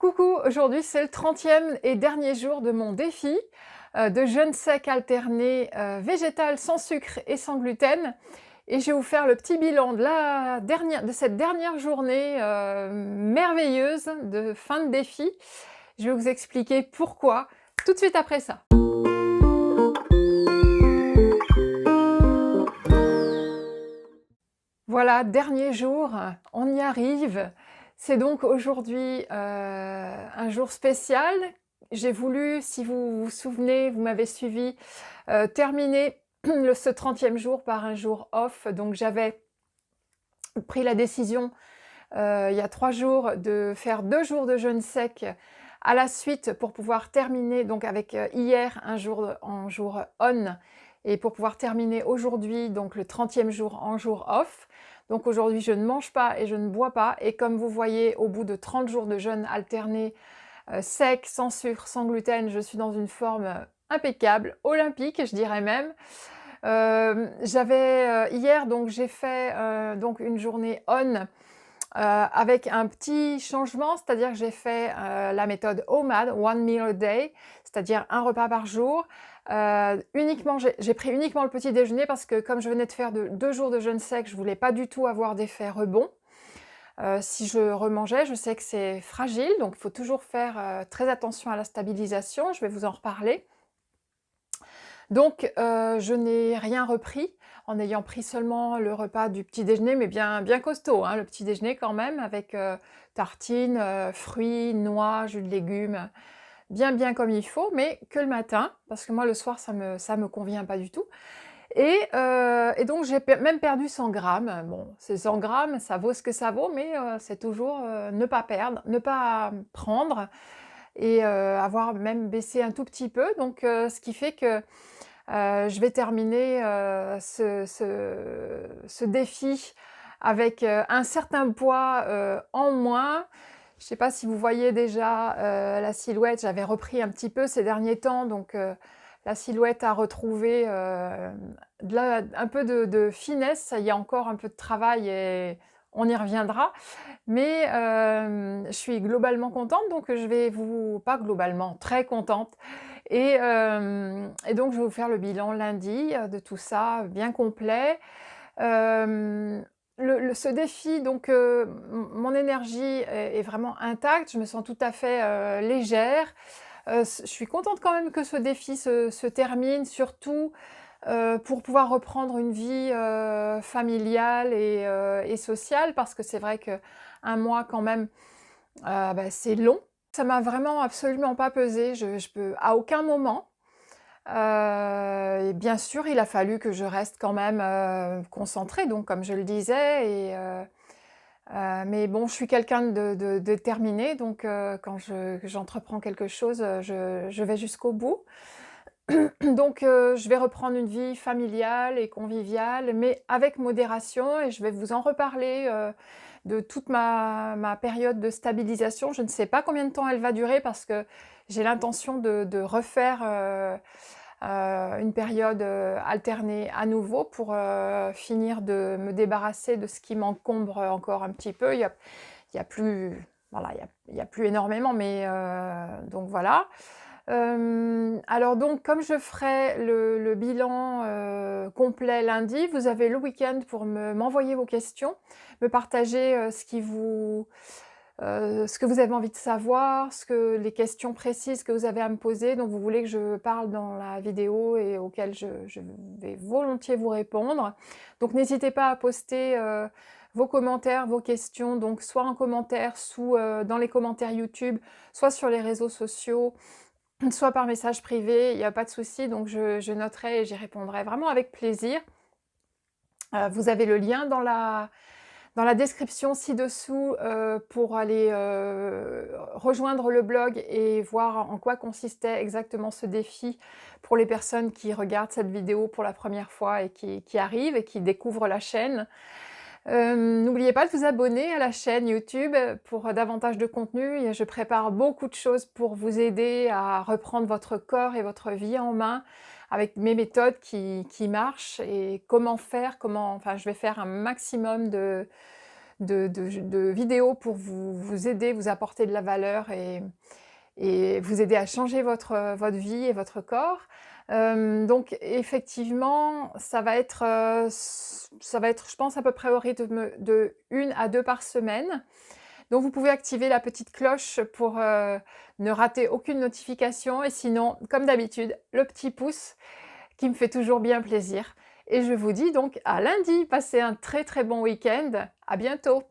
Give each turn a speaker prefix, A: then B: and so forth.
A: Coucou, aujourd'hui c'est le 30e et dernier jour de mon défi de jeûne sec alterné végétal sans sucre et sans gluten. Et je vais vous faire le petit bilan de cette dernière journée merveilleuse de fin de défi. Je vais vous expliquer pourquoi tout de suite après ça. Voilà, dernier jour, on y arrive. C'est donc aujourd'hui un jour spécial. J'ai voulu, si vous vous souvenez, vous m'avez suivi, terminer ce 30e jour par un jour off. Donc j'avais pris la décision il y a 3 jours de faire 2 jours de jeûne sec à la suite pour pouvoir terminer donc avec hier un jour en jour on et pour pouvoir terminer aujourd'hui donc le 30e jour en jour off. Donc aujourd'hui je ne mange pas et je ne bois pas et comme vous voyez au bout de 30 jours de jeûne alterné sec, sans sucre, sans gluten, je suis dans une forme impeccable, olympique je dirais même. J'avais hier donc j'ai fait donc une journée on avec un petit changement, c'est-à-dire que j'ai fait la méthode OMAD, One Meal a Day, c'est-à-dire un repas par jour. J'ai pris uniquement le petit déjeuner parce que comme je venais de faire 2 jours de jeûne sec, je voulais pas du tout avoir d'effet rebond. Si je remangeais, je sais que c'est fragile, donc il faut toujours faire très attention à la stabilisation, je vais vous en reparler. Donc je n'ai rien repris, en ayant pris seulement le repas du petit déjeuner, mais bien costaud, hein, le petit déjeuner quand même, avec tartines, fruits, noix, jus de légumes, bien comme il faut, mais que le matin, parce que moi le soir ça me convient pas du tout. Et donc j'ai même perdu 100 grammes. Bon, ces 100 grammes, ça vaut ce que ça vaut, mais c'est toujours ne pas perdre, ne pas prendre et avoir même baissé un tout petit peu. Donc ce qui fait que je vais terminer ce défi avec un certain poids en moins. Je ne sais pas si vous voyez déjà la silhouette, j'avais repris un petit peu ces derniers temps, donc la silhouette a retrouvé un peu de finesse. Il y a encore un peu de travail et on y reviendra. Mais je suis globalement contente, donc je vais pas globalement, très contente. Et donc je vais vous faire le bilan lundi de tout ça, bien complet. Ce défi, donc mon énergie est vraiment intacte, je me sens tout à fait légère. Je suis contente quand même que ce défi se termine, surtout pour pouvoir reprendre une vie familiale et sociale, parce que c'est vrai qu'un mois quand même, c'est long. Ça m'a vraiment absolument pas pesé, je peux à aucun moment. Et bien sûr, il a fallu que je reste quand même concentrée, donc comme je le disais, mais bon, je suis quelqu'un de déterminé, donc quand j'entreprends quelque chose, je vais jusqu'au bout. Donc je vais reprendre une vie familiale et conviviale, mais avec modération, et je vais vous en reparler de toute ma période de stabilisation. Je ne sais pas combien de temps elle va durer parce que j'ai l'intention de refaire une période alternée à nouveau pour finir de me débarrasser de ce qui m'encombre encore un petit peu. Il y a plus, voilà, il y a plus énormément, mais donc voilà. Alors donc comme je ferai le bilan complet lundi, vous avez le week-end pour m'envoyer vos questions, me partager ce que vous avez envie de savoir, les questions précises que vous avez à me poser, dont vous voulez que je parle dans la vidéo et auxquelles je vais volontiers vous répondre. Donc n'hésitez pas à poster vos commentaires, vos questions, donc soit en commentaire, dans les commentaires YouTube, soit sur les réseaux sociaux, soit par message privé, il n'y a pas de souci, donc je noterai et j'y répondrai vraiment avec plaisir. Vous avez le lien dans la description ci-dessous pour aller rejoindre le blog et voir en quoi consistait exactement ce défi pour les personnes qui regardent cette vidéo pour la première fois et qui arrivent et qui découvrent la chaîne. N'oubliez pas de vous abonner à la chaîne YouTube pour davantage de contenu. Et je prépare beaucoup de choses pour vous aider à reprendre votre corps et votre vie en main avec mes méthodes qui marchent et comment faire, enfin je vais faire un maximum de vidéos pour vous aider, vous apporter de la valeur et vous aider à changer votre vie et votre corps. Donc effectivement, ça va être, je pense, à peu près au rythme de 1 à 2 par semaine. Donc vous pouvez activer la petite cloche pour, ne rater aucune notification et sinon, comme d'habitude, le petit pouce qui me fait toujours bien plaisir. Et je vous dis donc à lundi, passez un très, très bon week-end. À bientôt.